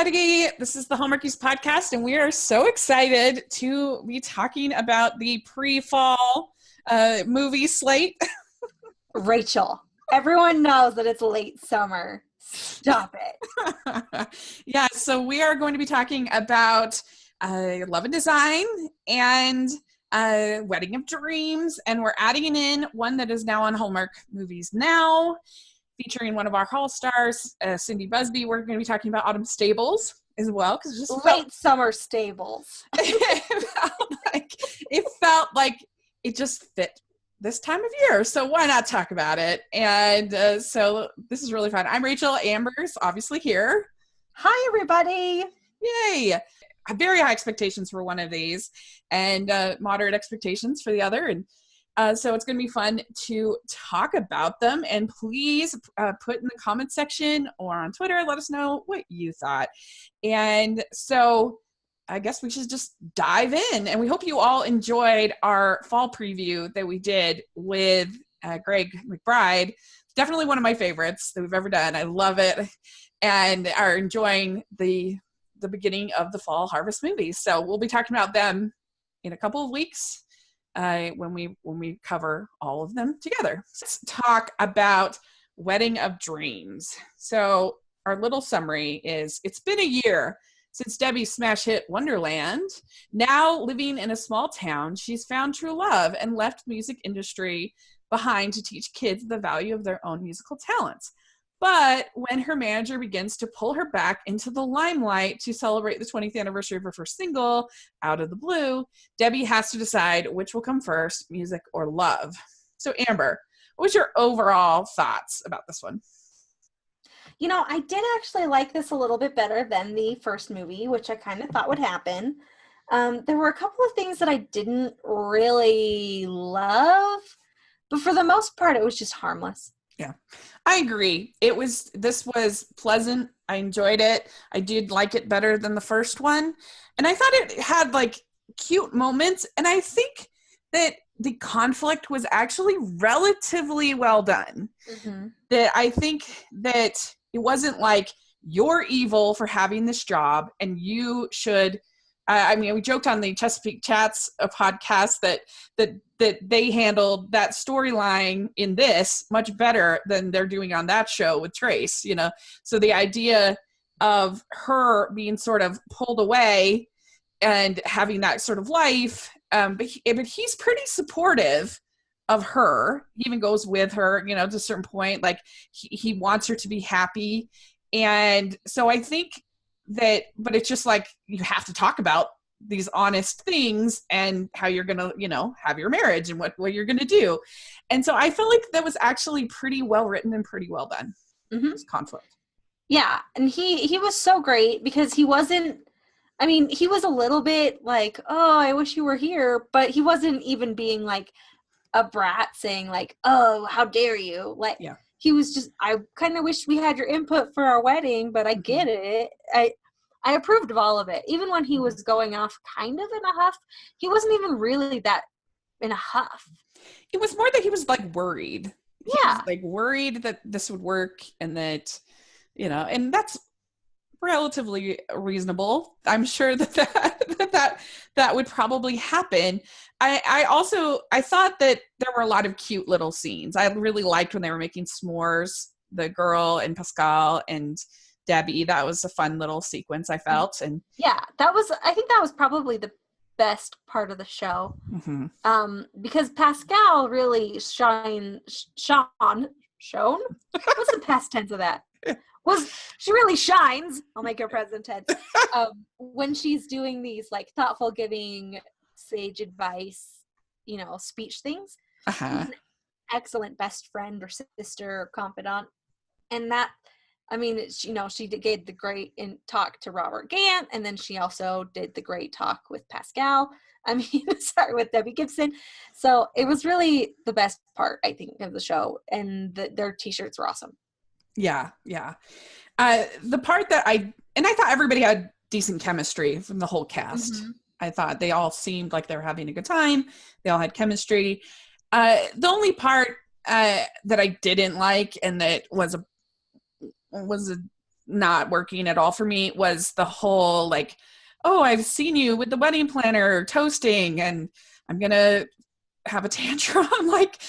everybody. This is the Hallmarkies podcast, and we are so excited to be talking about the pre-fall movie slate. Rachel, everyone knows that it's late summer. Stop it. Yeah, so we are going to be talking about Love and Design and Wedding of Dreams, and we're adding in one that is now on Hallmark Movies Now, featuring one of our Hall stars, Cindy Busby. We're going to be talking about Autumn Stables as well, because just late summer stables. It felt like it just fit this time of year, so why not talk about it? And so this is really fun. I'm Rachel. Amber's obviously here. Hi, everybody. Yay! Very high expectations for one of these, and moderate expectations for the other, and so it's going to be fun to talk about them. And please put in the comment section or on Twitter, let us know what you thought. And so I guess we should just dive in. And we hope you all enjoyed our fall preview that we did with Greg McBride. Definitely one of my favorites that we've ever done. I love it, and are enjoying the beginning of the fall harvest movies. So we'll be talking about them in a couple of weeks. When we cover all of them together. Let's talk about Wedding of Dreams. So our little summary is, it's been a year since Debbie's smash hit Wonderland. Now living in a small town, she's found true love and left the music industry behind to teach kids the value of their own musical talents. But when her manager begins to pull her back into the limelight to celebrate the 20th anniversary of her first single, Out of the Blue, Debbie has to decide which will come first, music or love. So Amber, what was your overall thoughts about this one? You know, I did actually like this a little bit better than the first movie, which I kind of thought would happen. There were a couple of things that I didn't really love, but for the most part, it was just harmless. Yeah, I agree. This was pleasant. I enjoyed it. I did like it better than the first one. And I thought it had like cute moments. And I think that the conflict was actually relatively well done. Mm-hmm. That I think that it wasn't like, you're evil for having this job and you should, we joked on the Chesapeake Chats, a podcast, that they handled that storyline in this much better than they're doing on that show with Trace, you know? So the idea of her being sort of pulled away and having that sort of life, but he's pretty supportive of her. He even goes with her, you know, to a certain point, like he wants her to be happy. And so I think that, but it's just like, you have to talk about these honest things and how you're going to, you know, have your marriage and what you're going to do. And so I feel like that was actually pretty well written and pretty well done. Mm-hmm. This conflict. Yeah. And he was so great because he wasn't, he was a little bit like, oh, I wish you were here, but he wasn't even being like a brat saying like, oh, how dare you? Like, yeah. He was just, I kind of wish we had your input for our wedding, but I get it. I approved of all of it. Even when he was going off kind of in a huff, he wasn't even really that in a huff. It was more that he was like worried. Yeah. He was like worried that this would work and that, you know, and that's relatively reasonable. I'm sure that would probably happen. I thought that there were a lot of cute little scenes. I really liked when they were making s'mores, the girl and Pascal and Debbie. That was a fun little sequence, I felt. And yeah, I think that was probably the best part of the show. Mm-hmm. Because Pascal really shone. What's the past tense of that? She really shines. I'll make her present tense. When she's doing these like thoughtful giving, sage advice, you know, speech things. Uh-huh. She's an excellent best friend or sister or confidant. And that, she gave the great talk to Robert Gant, and then she also did the great talk with Pascal. With Debbie Gibson. So it was really the best part, I think, of the show, and their t-shirts were awesome. Yeah, yeah. The part that I thought everybody had decent chemistry from the whole cast. Mm-hmm. I thought they all seemed like they were having a good time. They all had chemistry. The only part that I didn't like, and that was a not working at all for me was the whole like, oh, I've seen you with the wedding planner toasting and I'm going to have a tantrum. Like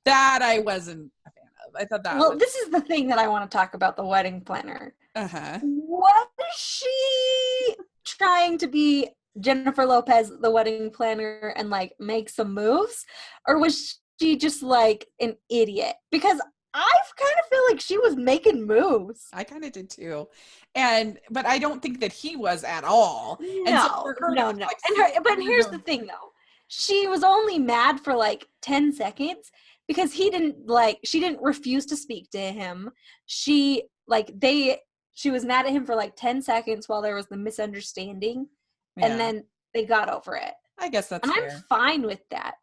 that I wasn't a fan of. I thought that Well, this is the thing that I want to talk about, the wedding planner. Uh-huh. Was she trying to be Jennifer Lopez, the wedding planner, and like make some moves? Or was she just like an idiot? Because I kind of feel like she was making moves. I kind of did too. But I don't think that he was at all. No. Like, but here's the thing though. She was only mad for like 10 seconds because she didn't refuse to speak to him. She was mad at him for like 10 seconds while there was the misunderstanding. Yeah. And then they got over it. I guess that's fair. I'm fine with that.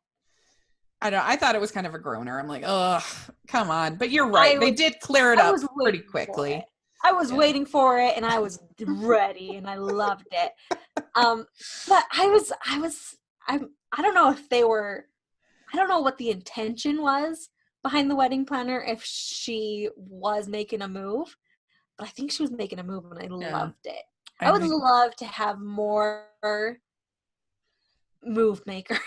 I thought it was kind of a groaner. I'm like, oh, come on. But you're right. They did clear it up pretty quickly. I was waiting for it and I was ready and I loved it. But I don't know if I don't know what the intention was behind the wedding planner, if she was making a move, but I think she was making a move and I loved it. I would love to have more move makers.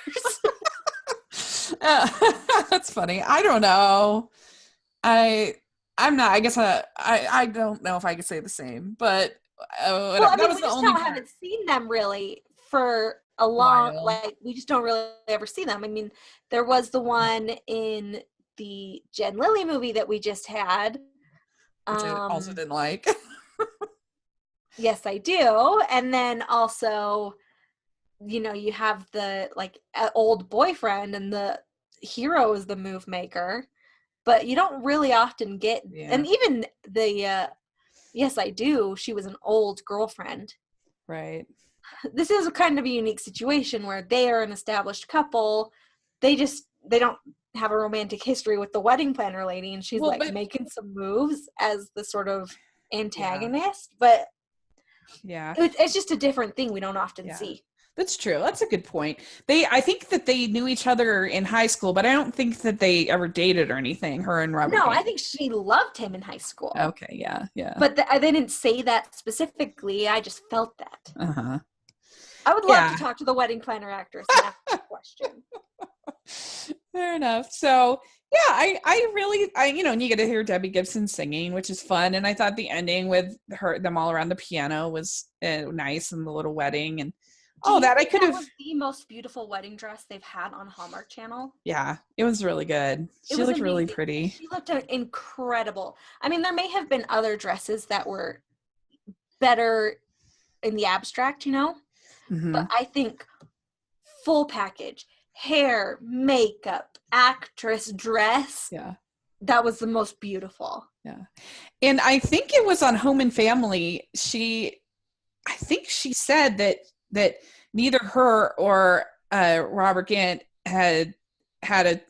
That's funny. I don't know. I'm not. I guess I don't know if I could say the same. But haven't seen them really for a long. Like we just don't really ever see them. I mean, there was the one in the Jen Lilly movie that we just had, which I also didn't like. Yes, I do. And then also, you have the old boyfriend and the hero is the move maker, but you don't really often get, and even the, Yes, I Do, she was an old girlfriend. Right. This is a kind of a unique situation where they are an established couple. They don't have a romantic history with the wedding planner lady, and she's making some moves as the sort of antagonist, but yeah, it's just a different thing we don't often see. That's true. That's a good point. I think that they knew each other in high school, but I don't think that they ever dated or anything, her and Robert. No, I think she loved him in high school. Okay, yeah. But they didn't say that specifically. I just felt that. Uh-huh. I would love to talk to the wedding planner actress and ask that question. Fair enough. So, yeah, I really, and you get to hear Debbie Gibson singing, which is fun. And I thought the ending with them all around the piano was nice, and the little wedding. And I could have. That was the most beautiful wedding dress they've had on Hallmark Channel. Yeah, it was really good. She looked amazing. Really pretty. She looked incredible. I mean, there may have been other dresses that were better in the abstract, mm-hmm. But I think full package, hair, makeup, actress, dress. Yeah. That was the most beautiful. Yeah. And I think it was on Home and Family. I think she said that neither her or Robert Gant had a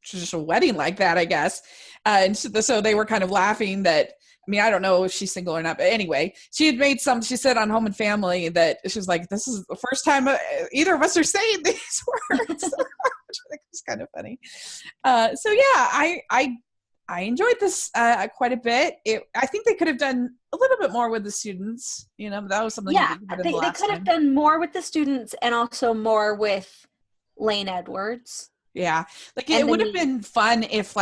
traditional wedding like that, I guess. And so they were kind of laughing that, I mean, I don't know if she's single or not, but anyway, she said on Home and Family that she was like, this is the first time either of us are saying these words, which I think was kind of funny. So yeah, I enjoyed this quite a bit. I think they could have done a little bit more with the students. That was something. Yeah, they could have done more with the students and also more with Lane Edwards. Yeah, it would have been fun if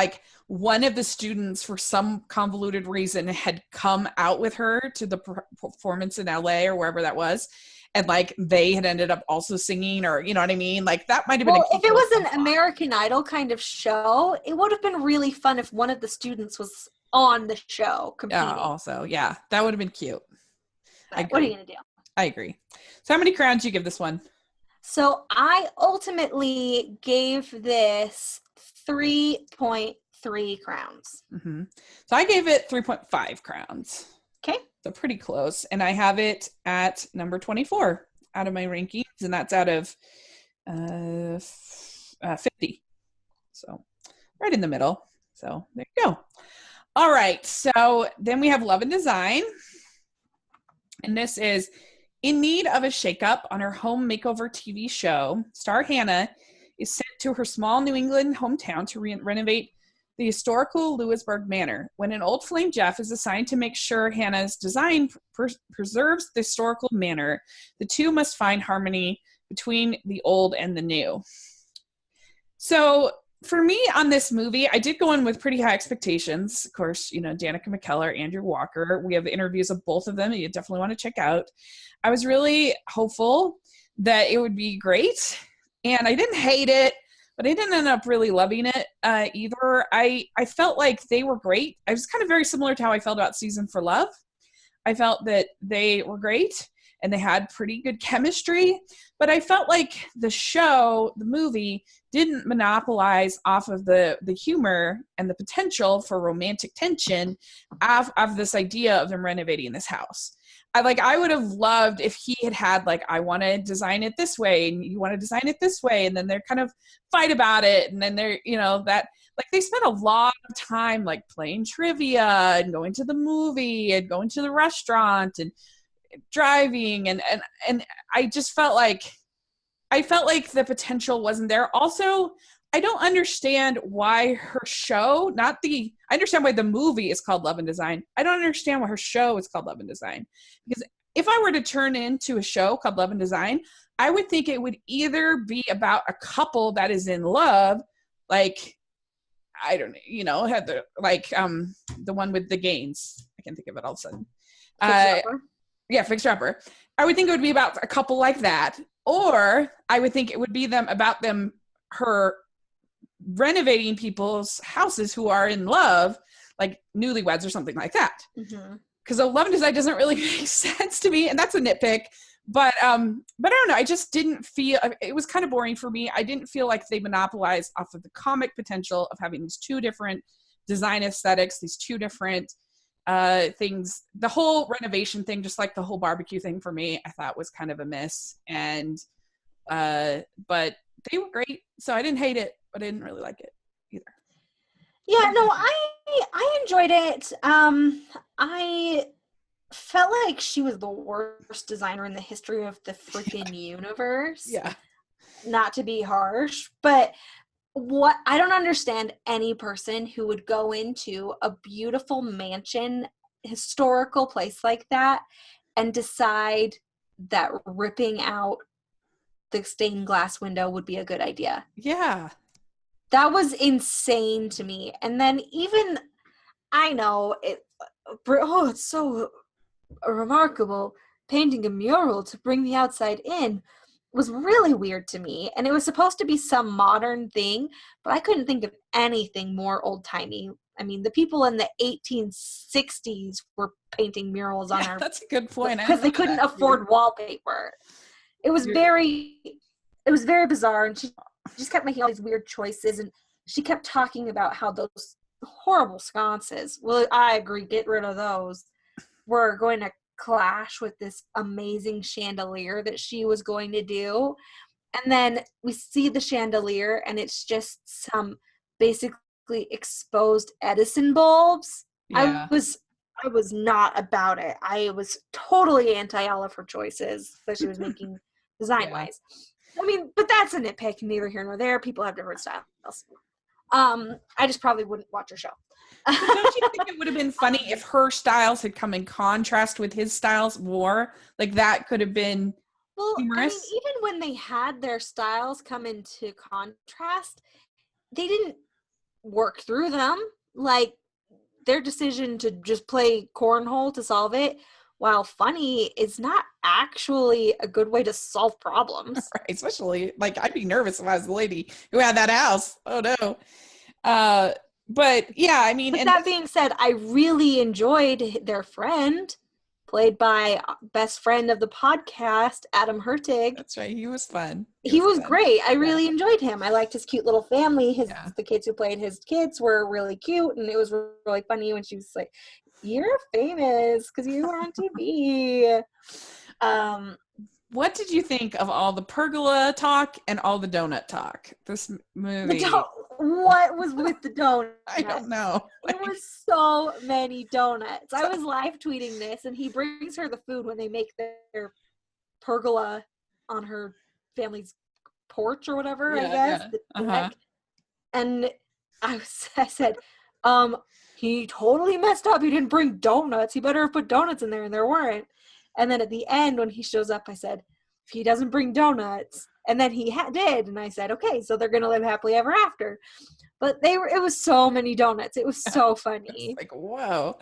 one of the students, for some convoluted reason, had come out with her to the performance in LA or wherever that was, and they had ended up also singing, or you know what I mean? That might have been. Well, if it was an American Idol kind of show, it would have been really fun if one of the students was on the show competing. Yeah, also, yeah, that would have been cute. What are you gonna do? I agree. So, how many crowns do you give this one? So I ultimately gave this 3.3 crowns. Mm-hmm. So I gave it 3.5 crowns. Okay. So pretty close. And I have it at number 24 out of my rankings, and that's out of 50. So right in the middle. So there you go. All right. So then we have Love and Design. And this is: in need of a shakeup on her home makeover TV show, star Hannah is sent to her small New England hometown to renovate the historical Louisburg Manor. When an old flame Jeff is assigned to make sure Hannah's design preserves the historical manor, the two must find harmony between the old and the new. So for me on this movie, I did go in with pretty high expectations. Of course, you know, Danica McKellar, Andrew Walker. We have interviews of both of them that you definitely want to check out. I was really hopeful that it would be great, and I didn't hate it, but I didn't end up really loving it either. I felt like they were great. I was kind of very similar to how I felt about Season for Love. I felt that they were great and they had pretty good chemistry, but I felt like the show, the movie, didn't monopolize off of the humor and the potential for romantic tension of this idea of them renovating this house. I would have loved if he had like, I want to design it this way and you want to design it this way, and then they're kind of fight about it, and then they're, you know, that like they spent a lot of time like playing trivia and going to the movie and going to the restaurant and driving, and I just felt like the potential wasn't there. Also, I don't understand why her show, I understand why the movie is called Love and Design. I don't understand why her show is called Love and Design. Because if I were to turn into a show called Love and Design, I would think it would either be about a couple that is in love, like, I don't know, you know, had the one with the Gaines. I can't think of it all of a sudden. Fixer Upper. I would think it would be about a couple like that. Or I would think it would be her renovating people's houses who are in love, like newlyweds or something like that. Because Love and Design doesn't really make sense to me, and that's a nitpick. But I don't know. I just didn't feel, it was kind of boring for me. I didn't feel like they monopolized off of the comic potential of having these two different design aesthetics, these two different things. The whole renovation thing, just like the whole barbecue thing for me, I thought was kind of a miss. And but they were great, so I didn't hate it, but I didn't really like it either. Yeah, no, I enjoyed it. I felt like she was the worst designer in the history of the freaking universe. Yeah. Not to be harsh, but what I don't understand any person who would go into a beautiful mansion, historical place like that, and decide that ripping out the stained glass window would be a good idea. Yeah. That was insane to me. And then even, I know, it's so remarkable, painting a mural to bring the outside in was really weird to me. And it was supposed to be some modern thing, but I couldn't think of anything more old-timey. I mean, the people in the 1860s were painting murals on our... That's a good point. Because they couldn't afford wallpaper. It was very bizarre, and she just kept making all these weird choices, and she kept talking about how those horrible sconces, well, I agree, get rid of those, were going to clash with this amazing chandelier that she was going to do. And then we see the chandelier, and it's just some basically exposed Edison bulbs. Yeah. I was not about it. I was totally anti all of her choices that she was making design-wise. I mean, but that's a nitpick, neither here nor there. People have different styles. I just probably wouldn't watch her show. Don't you think it would have been funny if her styles had come in contrast with his styles more? Like that could have been humorous. I mean, even when they had their styles come into contrast, they didn't work through them. Like, their decision to just play cornhole to solve it, while funny, is not actually a good way to solve problems. Right, especially, like, I'd be nervous if I was the lady who had that house. Oh, no. But, yeah, I mean... But that being said, I really enjoyed their friend, played by best friend of the podcast, Adam Hertig. That's right. He was fun. He was great. I really enjoyed him. I liked his cute little family. The kids who played his kids were really cute, and it was really funny when she was like, "You're famous because you were on TV." What did you think of all the pergola talk and all the donut talk? This movie. What was with the donuts? I don't know. There was so many donuts. I was live tweeting this, and he brings her the food when they make their pergola on her family's porch or whatever, I guess. The deck. And I said, he totally messed up. He didn't bring donuts. He better have put donuts in there, and there weren't. And then at the end, when he shows up, I said, if he doesn't bring donuts, and then he did, and I said, okay, so they're gonna live happily ever after. But it was so many donuts. It was so funny. It's like, whoa.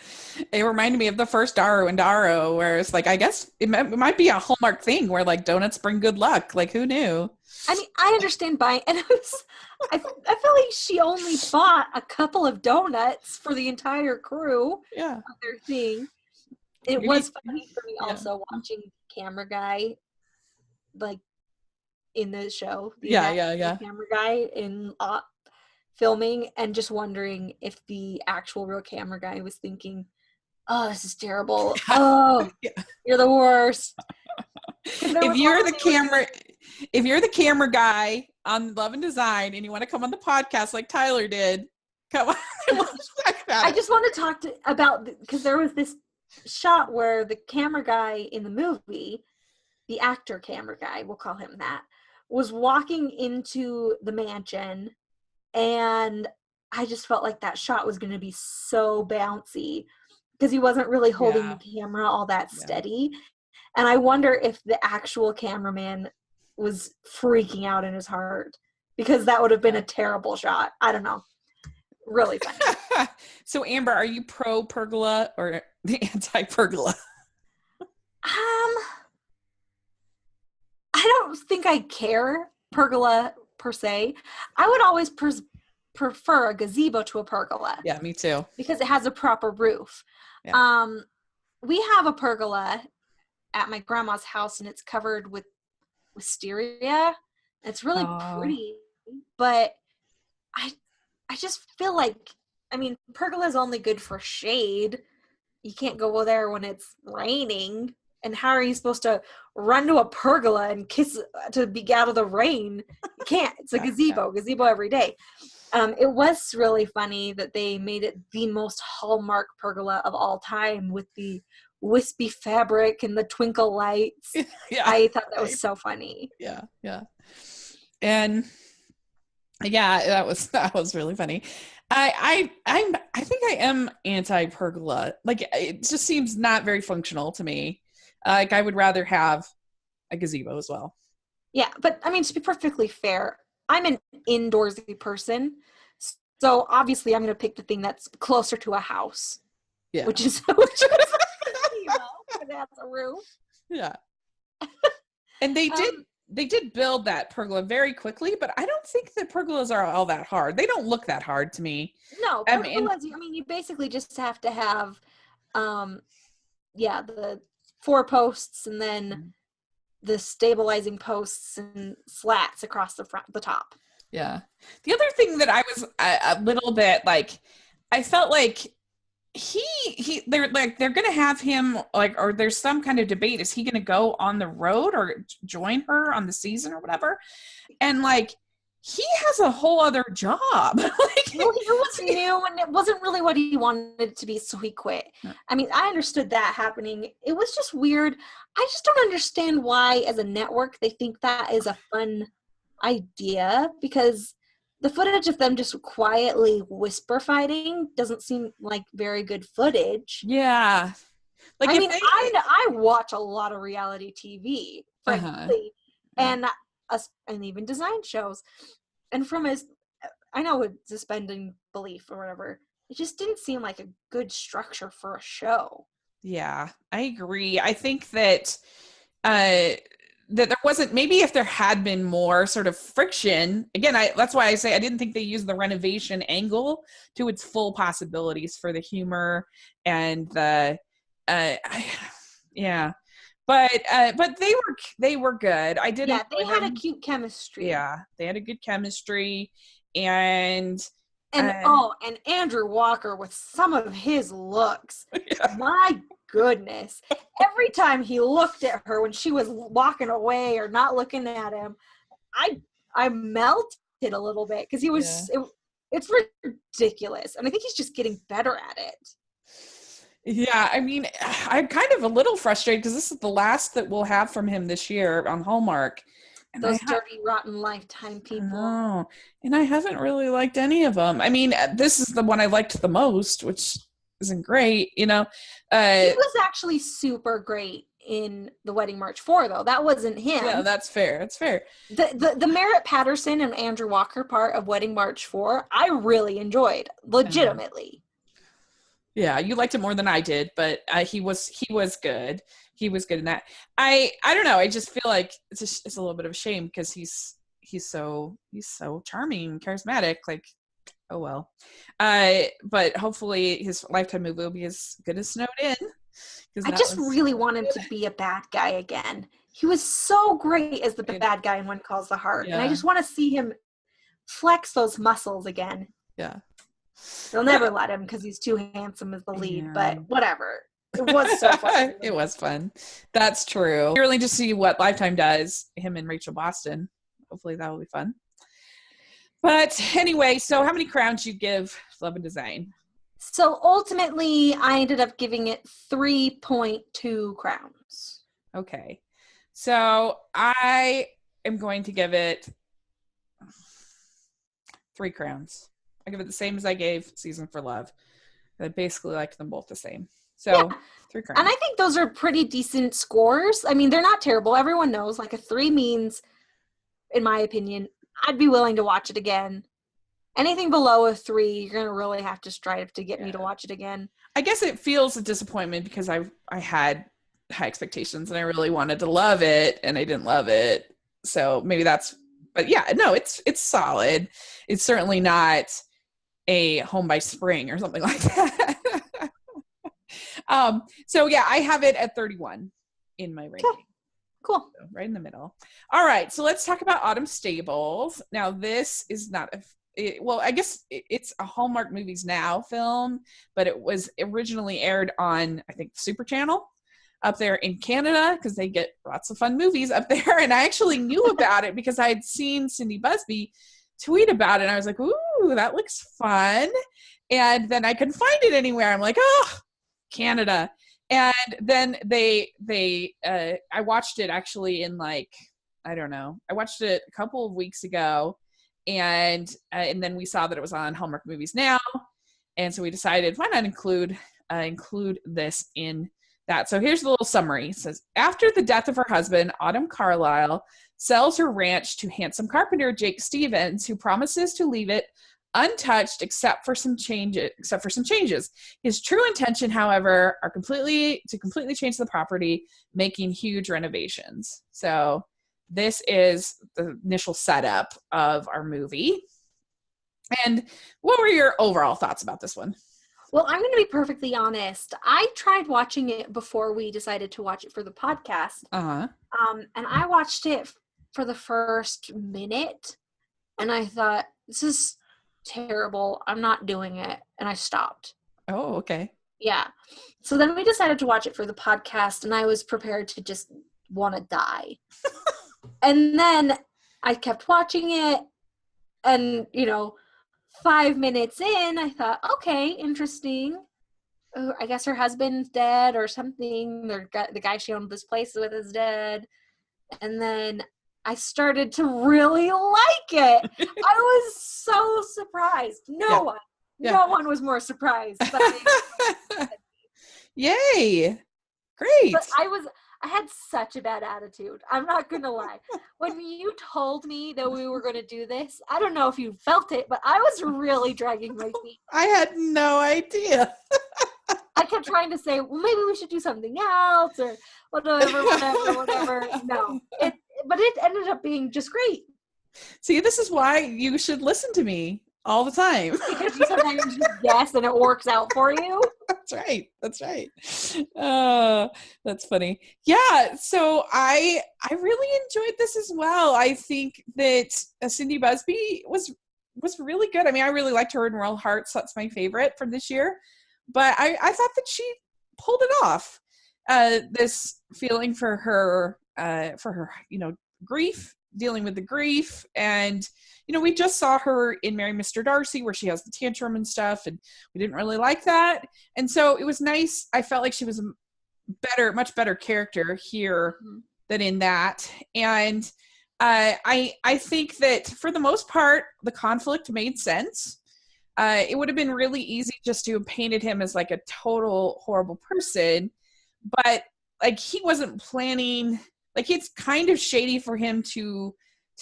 It reminded me of the first Daru and Daru, where it's like, I guess it might be a Hallmark thing where like donuts bring good luck. Like, who knew? I mean, I understand buying, and I feel like she only bought a couple of donuts for the entire crew of their thing. It was funny for me also watching camera guy, like, in the show. The camera guy in filming, and just wondering if the actual real camera guy was thinking, oh, this is terrible. Oh, you're the worst. If you're the camera guy on Love and Design and you want to come on the podcast like Tyler did, come on. I just want to talk about, because there was this shot where the camera guy in the movie, the actor camera guy, we'll call him that, was walking into the mansion, and I just felt like that shot was going to be so bouncy because he wasn't really holding the camera all that steady. And I wonder if the actual cameraman was freaking out in his heart, because that would have been a terrible shot. I don't know. Really funny. So Amber, are you pro pergola or the anti pergola? I don't think I care pergola per se. I would always prefer a gazebo to a pergola. Yeah, me too. Because it has a proper roof. Yeah. We have a pergola at my grandma's house, and it's covered with wisteria. It's really pretty, but I just feel like, I mean, pergola is only good for shade. You can't go there when it's raining. And how are you supposed to run to a pergola and kiss to be out of the rain? You can't. It's a gazebo every day. It was really funny that they made it the most Hallmark pergola of all time with the wispy fabric and the twinkle lights. I thought that was so funny. Yeah. And that was really funny. I think I am anti pergola. Like, it just seems not very functional to me. Like, I would rather have a gazebo as well. Yeah, but I mean, to be perfectly fair, I'm an indoorsy person, so obviously I'm going to pick the thing that's closer to a house. Yeah, which is a gazebo, because it has a roof. Yeah, and they did build that pergola very quickly, but I don't think the pergolas are all that hard. They don't look that hard to me. No, pergolas. I mean, you basically just have to have, the 4 posts and then the stabilizing posts and slats across the top. Yeah. The other thing that I was a little bit like, I felt like they're going to have him, like, or there's some kind of debate. Is he going to go on the road or join her on the season or whatever? And like, he has a whole other job. Like, well, he was new, and it wasn't really what he wanted it to be, so he quit. I mean, I understood that happening. It was just weird. I just don't understand why, as a network, they think that is a fun idea, because the footage of them just quietly whisper fighting doesn't seem like very good footage. Yeah. Like, I mean, I watch a lot of reality TV, frankly, and even design shows. And from I know it's suspending belief or whatever, it just didn't seem like a good structure for a show. Yeah, I agree. I think that that there wasn't, maybe if there had been more sort of friction, again, that's why I say I didn't think they used the renovation angle to its full possibilities for the humor and the but they were good. I did. Yeah, they had a cute chemistry. Yeah, they had a good chemistry, and Andrew Walker with some of his looks. Yeah. My goodness. Every time he looked at her when she was walking away or not looking at him, I melted a little bit, because he was it's ridiculous. And I think he's just getting better at it. Yeah, I mean, I'm kind of a little frustrated because this is the last that we'll have from him this year on Hallmark. Those dirty, rotten Lifetime people. Oh, and I haven't really liked any of them. I mean, this is the one I liked the most, which isn't great, you know. He was actually super great in The Wedding March 4, though. That wasn't him. Yeah, that's fair. That's fair. The Merritt Patterson and Andrew Walker part of Wedding March 4, I really enjoyed, legitimately. Yeah, you liked it more than I did, but he was good. He was good in that. I don't know. I just feel like it's a little bit of a shame because he's so charming and charismatic. Like, oh well. But hopefully his Lifetime movie will be as good as Snowed In. I just really want him to be a bad guy again. He was so great as the bad guy in One Calls the Heart. Yeah. And I just want to see him flex those muscles again. Yeah. They'll never let him because he's too handsome as the lead, but whatever. It was so fun. It was fun. That's true. You're really just see what Lifetime does, him and Rachel Boston. Hopefully that will be fun. But anyway, so how many crowns you give Love and Design? So ultimately, I ended up giving it 3.2 crowns. Okay. So I am going to give it 3 crowns. I give it the same as I gave Season for Love. I basically liked them both the same. So 3 crowns. And I think those are pretty decent scores. I mean, they're not terrible. Everyone knows like a 3 means, in my opinion, I'd be willing to watch it again. Anything below a 3, you're going to really have to strive to get me to watch it again. I guess it feels a disappointment because I had high expectations and I really wanted to love it and I didn't love it. So maybe that's, but yeah, no, it's solid. It's certainly not a Home by Spring or something like that. So yeah, I have it at 31 in my rating. Cool. So right in the middle. All right. So let's talk about Autumn Stables. Now this is not I guess it's a Hallmark Movies Now film, but it was originally aired on, I think, Super Channel up there in Canada because they get lots of fun movies up there. And I actually knew about it because I had seen Cindy Busby tweet about it. And I was like, ooh, that looks fun. And then I couldn't find it anywhere. I'm like, oh, Canada. And then I watched it actually in like, I don't know. I watched it a couple of weeks ago. And then we saw that it was on Hallmark Movies Now. And so we decided, why not include this in that? So here's the little summary. It says, after the death of her husband, Autumn Carlisle sells her ranch to handsome carpenter Jake Stevens, who promises to leave it untouched except for some changes. His true intention, however, are completely change the property, making huge renovations. So this is the initial setup of our movie. And what were your overall thoughts about this one? Well, I'm going to be perfectly honest. I tried watching it before we decided to watch it for the podcast. Uh-huh. And I watched it for the first minute, and I thought, this is terrible. I'm not doing it. And I stopped. Oh, okay. Yeah. So then we decided to watch it for the podcast, and I was prepared to just want to die. And then I kept watching it, and, 5 minutes in, I thought, okay, interesting. I guess her husband's dead or something. The guy she owned this place with is dead. And then I started to really like it. I was so surprised. No one was more surprised. Yay. Great. But I had such a bad attitude. I'm not going to lie. When you told me that we were going to do this, I don't know if you felt it, but I was really dragging my feet. I had no idea. I kept trying to say, well, maybe we should do something else or whatever. No. But it ended up being just great. See, this is why you should listen to me all the time. Because you sometimes just guess and it works out for you. That's right. That's funny. Yeah. So I really enjoyed this as well. I think that Cindy Busby was really good. I mean, I really liked her in Royal Hearts. That's my favorite from this year. But I thought that she pulled it off. This feeling for her, grief, dealing with the grief. And, we just saw her in Marry Mr. Darcy where she has the tantrum and stuff, and we didn't really like that. And so it was nice. I felt like she was a much better character here than in that. And I think that for the most part, the conflict made sense. It would have been really easy just to have painted him as like a total horrible person, but like he wasn't planning. Like it's kind of shady for him to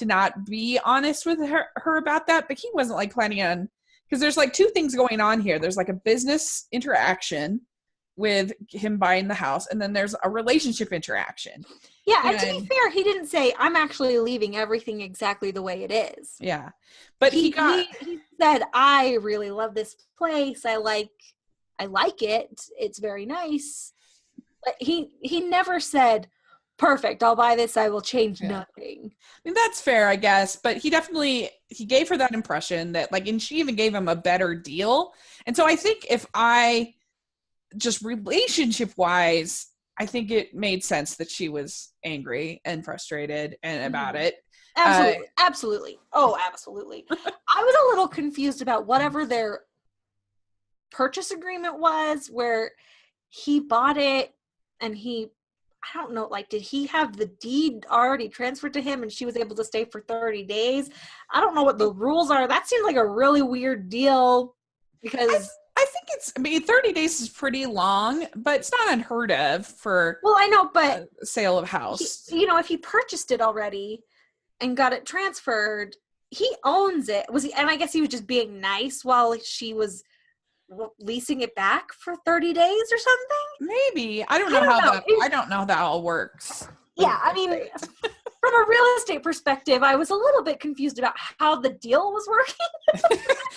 not be honest with her about that, but he wasn't like planning on, because there's like two things going on here. There's like a business interaction with him buying the house, and then there's a relationship interaction. Yeah, and to be fair, he didn't say, I'm actually leaving everything exactly the way it is. Yeah. But he said, I really love this place. I like it. It's very nice. But he never said, perfect, I'll buy this, I will change nothing. I mean, that's fair, I guess, but he gave her that impression that, like, and she even gave him a better deal. And so I think if I, just relationship-wise, I think it made sense that she was angry and frustrated and about it. Absolutely. Oh, absolutely. I was a little confused about whatever their purchase agreement was, where he bought it and I don't know, like, did he have the deed already transferred to him and she was able to stay for 30 days? I don't know what the rules are. That seems like a really weird deal, because I mean, 30 days is pretty long, but it's not unheard of for I know, but sale of house. If he purchased it already and got it transferred, he owns it. And I guess he was just being nice while she was leasing it back for 30 days or something? Maybe. I don't know how that all works. Yeah, I mean, from a real estate perspective, I was a little bit confused about how the deal was working.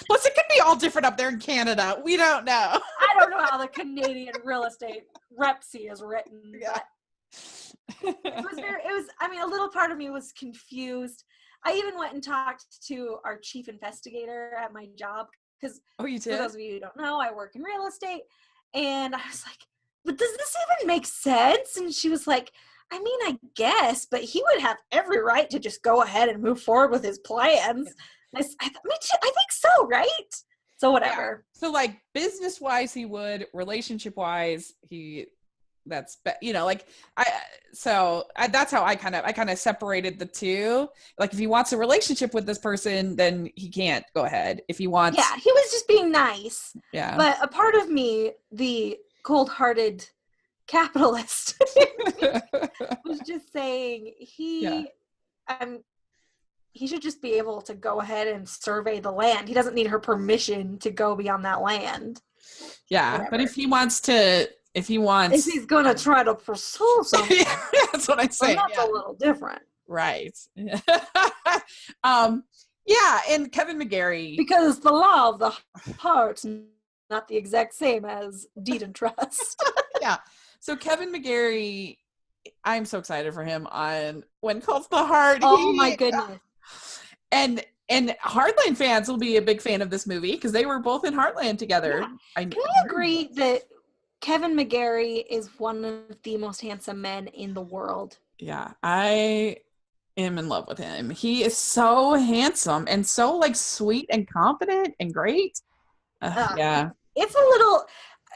Plus, it could be all different up there in Canada. We don't know. I don't know how the Canadian real estate repsy is written. Yeah. A little part of me was confused. I even went and talked to our chief investigator at my job, because you did? For those of you who don't know, I work in real estate. And I was like, but does this even make sense? And she was like, I mean, I guess, but he would have every right to just go ahead and move forward with his plans. I think so, right? So whatever. Yeah. So like business-wise, he would. Relationship-wise, that's how I kind of separated the two. Like if he wants a relationship with this person, then he can't go ahead. If he wants, he was just being nice. Yeah. But a part of me, the cold-hearted capitalist, was just saying he should just be able to go ahead and survey the land. He doesn't need her permission to go beyond that land. Yeah. Whatever. But if he's gonna try to pursue something, that's what I'm saying. That's a little different, right? And Kevin McGarry, because the law of the heart's not the exact same as deed and trust. Yeah. So Kevin McGarry, I'm so excited for him on When Calls the Heart. Oh my goodness! And Heartland fans will be a big fan of this movie because they were both in Heartland together. Yeah. Can we agree that Kevin McGarry is one of the most handsome men in the world? Yeah, I am in love with him. He is so handsome and so like sweet and confident and great. Yeah. It's a little,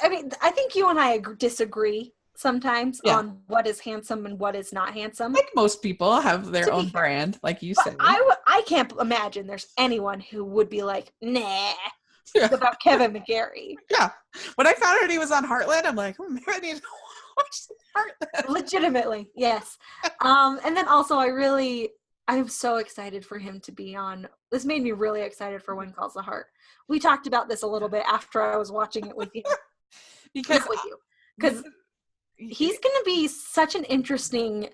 I mean, I think you and I disagree sometimes on what is handsome and what is not handsome. Like most people have their own brand, like you said. I can't imagine there's anyone who would be like, nah, about Kevin McGarry. Yeah. When I found out he was on Heartland, I'm like, maybe I need to watch Heartland. Legitimately, yes. And then also I'm so excited for him to be on. This made me really excited for When Calls the Heart. We talked about this a little bit after I was watching it with you. Because he's going to be such an interesting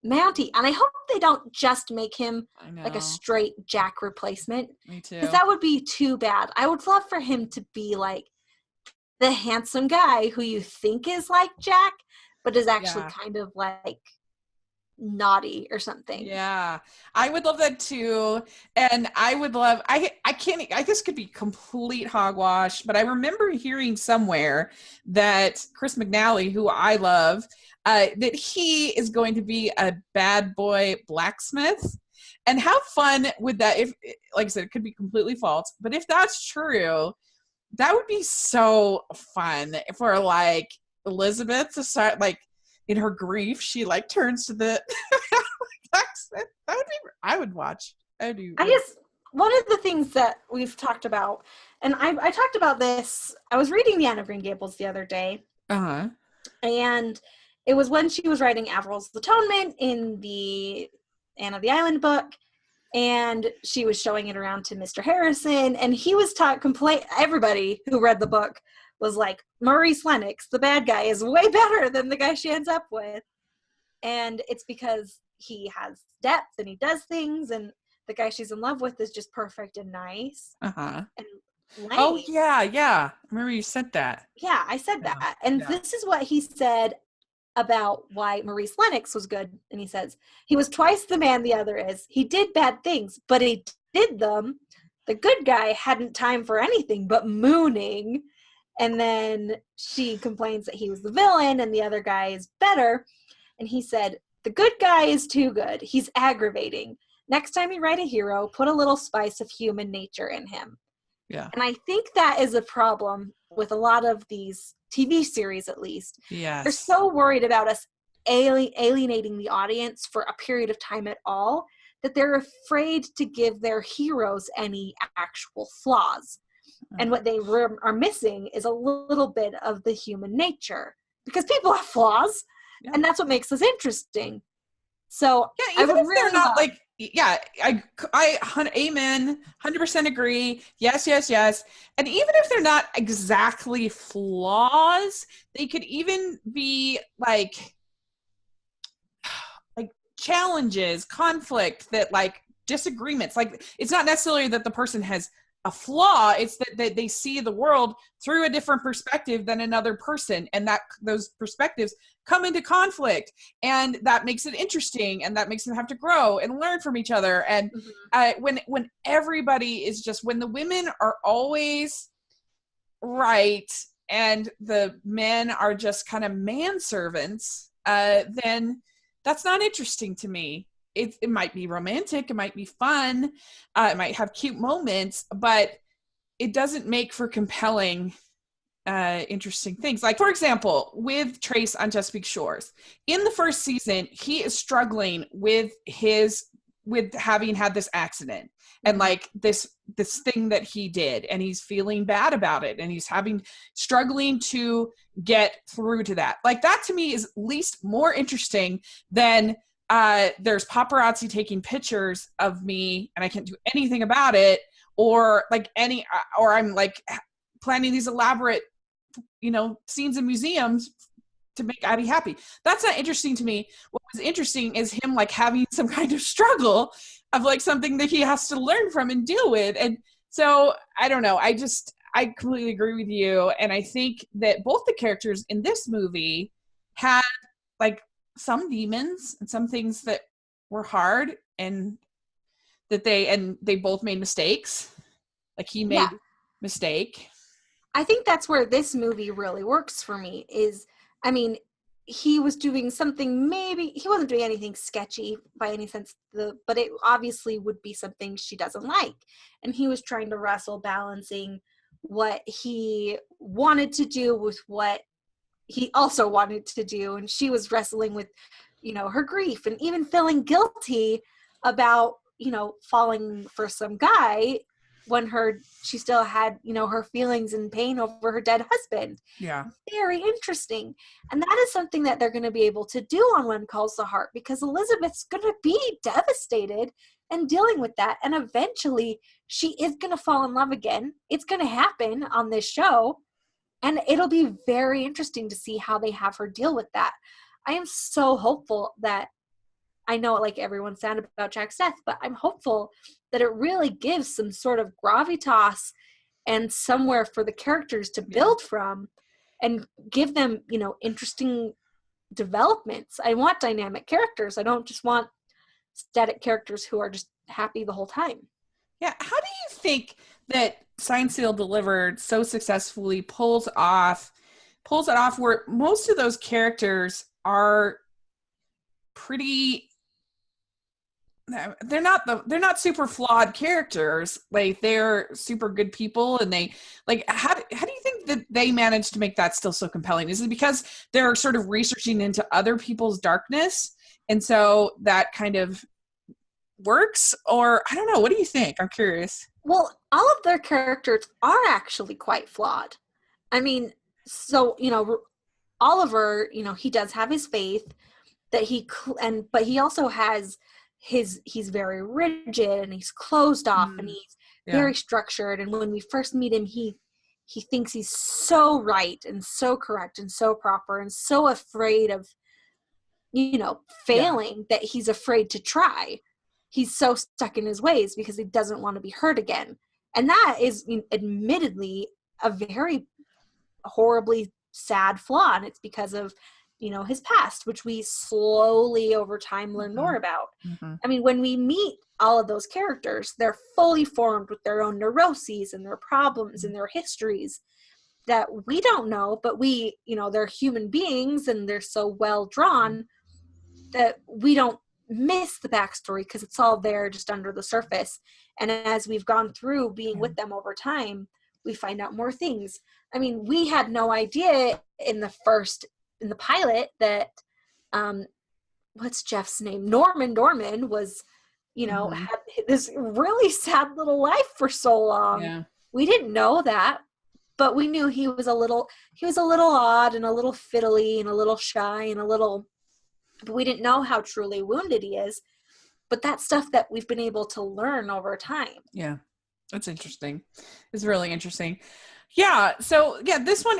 Mountie, and I hope they don't just make him like a straight Jack replacement. Me too. Because that would be too bad. I would love for him to be like the handsome guy who you think is like Jack, but is actually kind of like naughty or something. Yeah, I would love that too. And I would love, this could be complete hogwash, but I remember hearing somewhere that Chris McNally, who I love, that he is going to be a bad boy blacksmith. And how fun would that, if, like I said, it could be completely false, but if that's true, that would be so fun for like Elizabeth to start like in her grief, she like turns to the That would be, I would watch. I guess one of the things that we've talked about, and I talked about this, I was reading the Anne of Green Gables the other day. Uh-huh. And it was when she was writing Averil's Atonement in the Anne of the Island book. And she was showing it around to Mr. Harrison. And he was everybody who read the book was like, Maurice Lennox, the bad guy, is way better than the guy she ends up with. And it's because he has depth and he does things, and the guy she's in love with is just perfect and nice. Uh-huh. And lame. Oh, yeah. I remember you said that. Yeah, I said that. And this is what he said about why Maurice Lennox was good. And he says, he was twice the man the other is. He did bad things, but he did them. The good guy hadn't time for anything but mooning. And then she complains that he was the villain and the other guy is better. And he said, the good guy is too good. He's aggravating. Next time you write a hero, put a little spice of human nature in him. Yeah. And I think that is a problem with a lot of these TV series, at least. Yes. They're so worried about us alienating the audience for a period of time at all that they're afraid to give their heroes any actual flaws. And what they are missing is a little bit of the human nature, because people have flaws, and that's what makes us interesting. So yeah, even if they're not like, yeah, I amen, 100% agree. Yes. And even if they're not exactly flaws, they could even be like challenges, conflict, that like disagreements. Like, it's not necessarily that the person has a flaw, it's that they see the world through a different perspective than another person, and that those perspectives come into conflict, and that makes it interesting, and that makes them have to grow and learn from each other. And when everybody is just, when the women are always right and the men are just kind of manservants, then that's not interesting to me. It might be romantic, it might be fun, it might have cute moments, but it doesn't make for compelling, interesting things. Like, for example, with Trace on Chesapeake Shores, in the first season, he is struggling with having had this accident and like this thing that he did, and he's feeling bad about it, and he's struggling to get through to that. Like, that to me is at least more interesting than there's paparazzi taking pictures of me and I can't do anything about it, or I'm like planning these elaborate, scenes in museums to make Addie happy. That's not interesting to me. What was interesting is him like having some kind of struggle of like something that he has to learn from and deal with. And so I don't know. I completely agree with you. And I think that both the characters in this movie had like some demons and some things that were hard, and that they both made mistakes. Like, he made mistake. I think that's where this movie really works for me is, I mean, he was doing something, maybe he wasn't doing anything sketchy by any sense, but it obviously would be something she doesn't like. And he was trying to wrestle balancing what he wanted to do with what he also wanted to do, and she was wrestling with her grief and even feeling guilty about falling for some guy when she still had her feelings and pain over her dead husband. Very interesting. And that is something that they're going to be able to do on When Calls the Heart, because Elizabeth's going to be devastated and dealing with that, and eventually she is going to fall in love again. It's going to happen on this show. And it'll be very interesting to see how they have her deal with that. I am so hopeful that, I know like everyone's sad about Jack's death, but I'm hopeful that it really gives some sort of gravitas and somewhere for the characters to build from and give them, interesting developments. I want dynamic characters. I don't just want static characters who are just happy the whole time. Yeah. How do you think that Signed, Sealed, Delivered so successfully pulls it off where most of those characters are pretty, they're not super flawed characters. Like, they're super good people, and they like, how do you think that they managed to make that still so compelling? Is it because they're sort of researching into other people's darkness And so that kind of works, or I don't know. What do you think? I'm curious. Well, all of their characters are actually quite flawed. I mean, so, Oliver, he does have his faith that but he also has he's very rigid and he's closed off and he's very structured. And when we first meet him, he thinks he's so right and so correct and so proper and so afraid of, failing that he's afraid to try. He's so stuck in his ways because he doesn't want to be hurt again. And that is admittedly a very horribly sad flaw. And it's because of, his past, which we slowly over time learn more about. I mean, when we meet all of those characters, they're fully formed with their own neuroses and their problems and their histories that we don't know, but they're human beings and they're so well drawn that we don't miss the backstory because it's all there just under the surface. And as we've gone through being with them over time, we find out more things. I mean, we had no idea in the pilot that what's Jeff's name? Norman Dorman was, had this really sad little life for so long. Yeah. We didn't know that, but we knew he was a little odd and a little fiddly and a little shy and but we didn't know how truly wounded he is. But that's stuff that we've been able to learn over time. Yeah. That's interesting. It's really interesting. Yeah. So this one,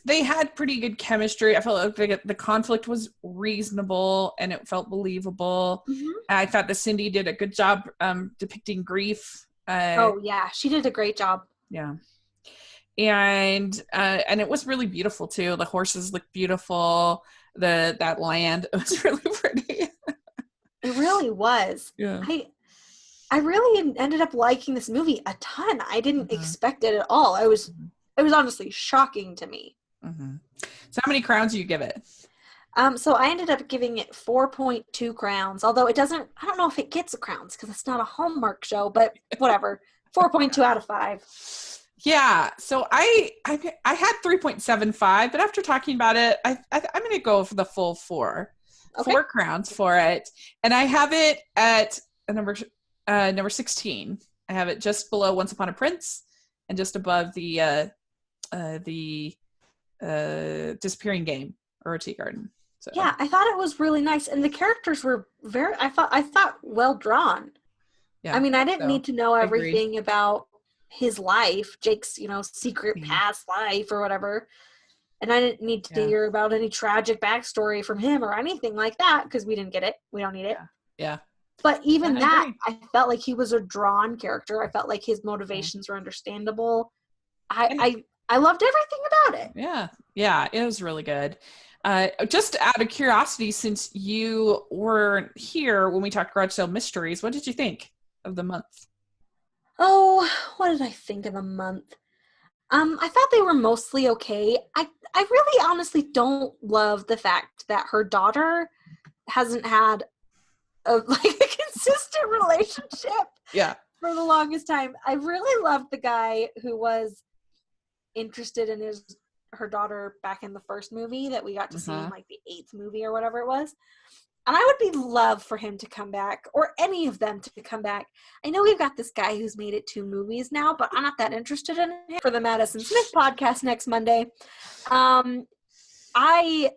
they had pretty good chemistry. I felt like the conflict was reasonable and it felt believable. I thought that Cindy did a good job depicting grief. She did a great job. Yeah. And it was really beautiful too. The horses looked beautiful. That land, it was really pretty. It really was. Yeah. I really ended up liking this movie a ton. I didn't expect it at all. It was honestly shocking to me. So how many crowns do you give it? So I ended up giving it 4.2 crowns, although I don't know if it gets a crowns because it's not a Hallmark show, but whatever. 4.2 out of 5. Yeah. So I had 3.75, but after talking about it, I'm going to go for the full 4. Okay. 4 crowns for it. And I have it at number 16. I have it just below Once Upon a Prince and just above the Disappearing Game or Tea Garden. So. Yeah, I thought it was really nice, and the characters were I thought well drawn. Yeah, I mean, I didn't need to know everything about his life, Jake's secret past life or whatever, and I didn't need to hear about any tragic backstory from him or anything like that because we didn't get it. We don't need it. Yeah. But even I felt like he was a drawn character. I felt like his motivations were understandable. I loved everything about it. Yeah. Yeah, it was really good. Just out of curiosity, since you weren't here when we talked Garage Sale Mysteries, what did you think of the month? Oh, what did I think of the month? I thought they were mostly okay. I really honestly don't love the fact that her daughter hasn't had a consistent relationship for the longest time. I really loved the guy who was interested in her daughter back in the first movie that we got to see in like the 8th movie or whatever it was. And I would love for him to come back, or any of them to come back. I know we've got this guy who's made it 2 movies now, but I'm not that interested in him for the Madison Smith podcast next Monday. I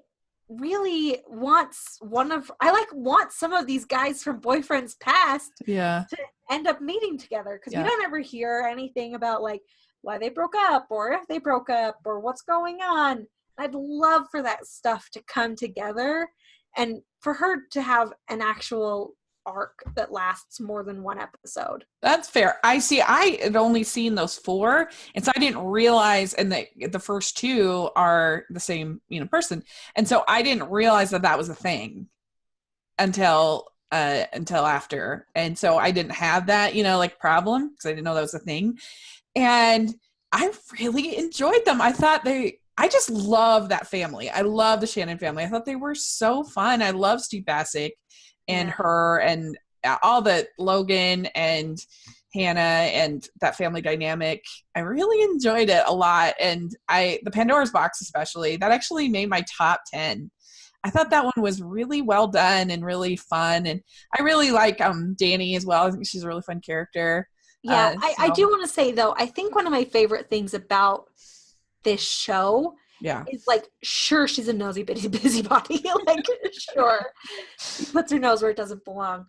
really want some of these guys from Boyfriend's Past to end up meeting together, because we don't ever hear anything about like why they broke up or if they broke up or what's going on. I'd love for that stuff to come together and for her to have an actual arc that lasts more than 1 episode. That's fair. I had only seen those 4, and so I didn't realize, and the first 2 are the same person, and so I didn't realize that was a thing until after, and so I didn't have that problem because I didn't know that was a thing, and I really enjoyed them. I just love that family. I love the Shannon family. I thought they were so fun. I love Steve Bassick and her and all the Logan and Hannah and that family dynamic. I really enjoyed it a lot. And the Pandora's Box especially, that actually made my top 10. I thought that one was really well done and really fun. And I really like Danny as well. I think she's a really fun character. Yeah, I do want to say, though, I think one of my favorite things about this show is, like, sure, she's a nosy bitty busybody. Like, sure. She puts her nose where it doesn't belong.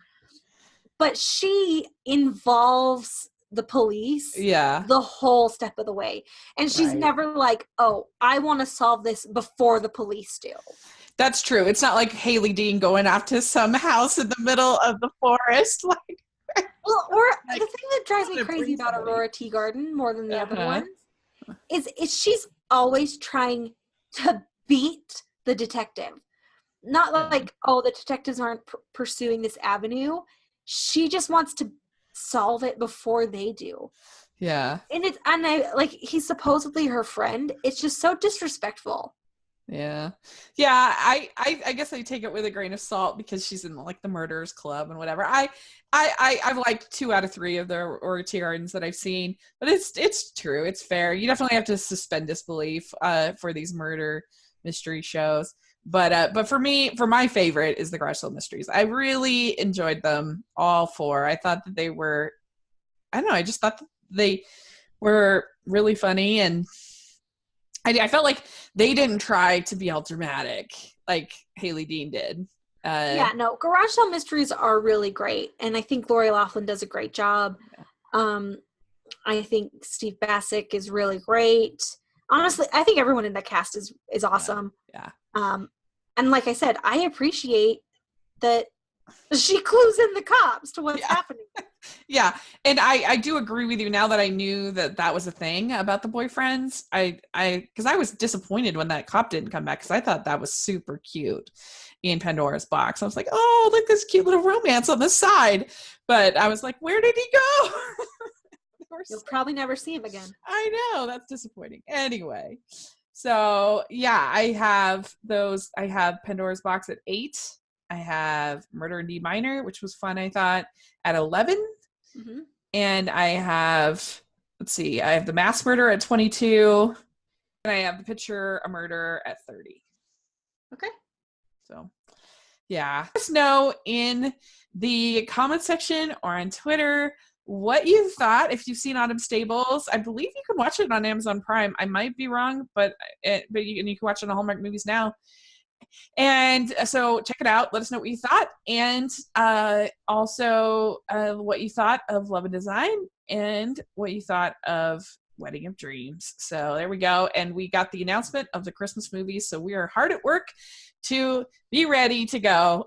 But she involves the police the whole step of the way. And she's never like, oh, I want to solve this before the police do. That's true. It's not like Haley Dean going off to some house in the middle of the forest. Like, well, or like, the thing that drives me crazy about Aurora Teagarden more than the other ones is she's always trying to beat the detective. Not like, oh, the detectives aren't pursuing this avenue. She just wants to solve it before they do. Yeah. And he's supposedly her friend. It's just so disrespectful. Yeah. Yeah, I guess I take it with a grain of salt because she's in like the Murderers Club and whatever. I've liked 2 out of 3 of the Aurora Teagardens that I've seen, but it's true. It's fair. You definitely have to suspend disbelief for these murder mystery shows. But for me, my favorite is the Garage Sale Mysteries. I really enjoyed them all 4. I thought that they were, I don't know, I just thought that they were really funny, and I felt like they didn't try to be all dramatic like Haley Dean did. Garage Sale Mysteries are really great, and I think Lori Loughlin does a great job. Yeah. I think Steve Bassick is really great. Honestly, I think everyone in the cast is awesome. Yeah. And like I said, I appreciate that she clues in the cops to what's happening. Yeah. And I do agree with you now that I knew that was a thing about the boyfriends. Because I was disappointed when that cop didn't come back because I thought that was super cute in Pandora's Box. I was like, oh, look, this cute little romance on the side. But I was like, where did he go? You'll probably never see him again. I know. That's disappointing. Anyway. So, yeah, I have Pandora's Box at 8. I have Murder in D Minor, which was fun, I thought, at 11. Mm-hmm. And I have The Mass Murder at 22. And I have The Picture a Murder at 30. Okay. So, yeah. Let us know in the comment section or on Twitter what you thought. If you've seen Autumn Stables, I believe you can watch it on Amazon Prime. I might be wrong, but you can watch it on Hallmark Movies now. And so check it out. Let us know what you thought, and also what you thought of Love and Design, and what you thought of Wedding of Dreams. So there we go. And we got the announcement of the Christmas movies, so we are hard at work to be ready to go.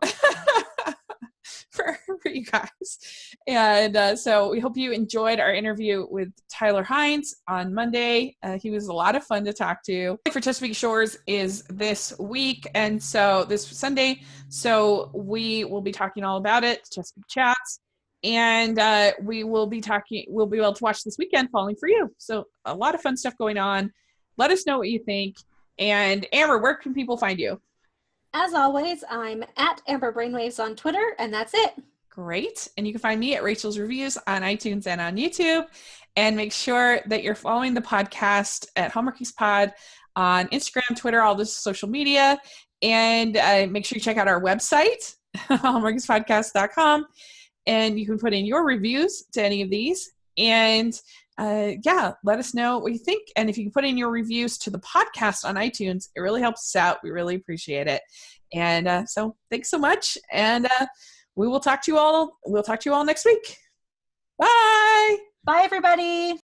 For you guys. And so we hope you enjoyed our interview with Tyler Hines on Monday. He was a lot of fun to talk to. For Chesapeake Shores is this week, and so this Sunday. So we will be talking all about it, Chesapeake Chats. And we'll be able to watch this weekend, Falling for You. So a lot of fun stuff going on. Let us know what you think. And Amber, where can people find you? As always, I'm at Amber Brainwaves on Twitter, and that's it. Great. And you can find me at Rachel's Reviews on iTunes and on YouTube. And make sure that you're following the podcast at Hallmarkies Pod on Instagram, Twitter, all this social media. And make sure you check out our website, hallmarkiespodcast.com. And you can put in your reviews to any of these. And let us know what you think. And if you can put in your reviews to the podcast on iTunes, it really helps us out. We really appreciate it. And so thanks so much. And we'll talk to you all next week. Bye. Bye, everybody.